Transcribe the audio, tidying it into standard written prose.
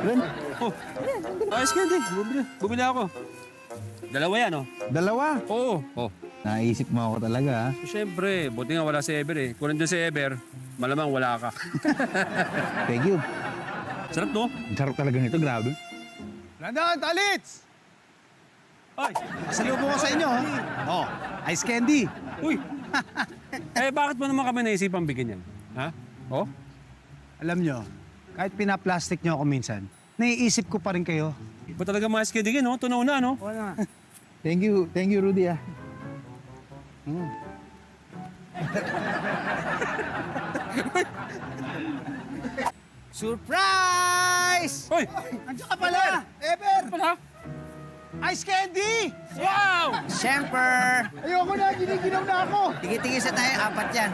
Ren, Oh, ayos ka din. Bumili ako. Dalawa yan, oh. dalawa. Oo. Oh. Naisip mo ako talaga, ha? Siyempre, buti nga wala si Ever eh. Kung nandun si Ever, malamang wala ka. Thank you. Sarap, no? Ang sarap talaga nito, grabe. Landon, Talits! Ay! Pasalubong ko sa inyo, ha? Oh, ice candy. Uy! Bakit mo naman kami naisipang bigyan yan? Ha? Oh? Alam nyo, kahit pinaplastic nyo ako minsan, naiisip ko pa rin kayo. Iba talaga mga skedigin, no? Tunaw na, no? Wala. Thank you, Rudy, ah. Surprise! Hoy! Andiyan ka pala! Ever! Wala? Ice candy! Wow! Siyempre, Ayoko na, giniginaw na ako! tigil-tigil sa tayo, apat yan.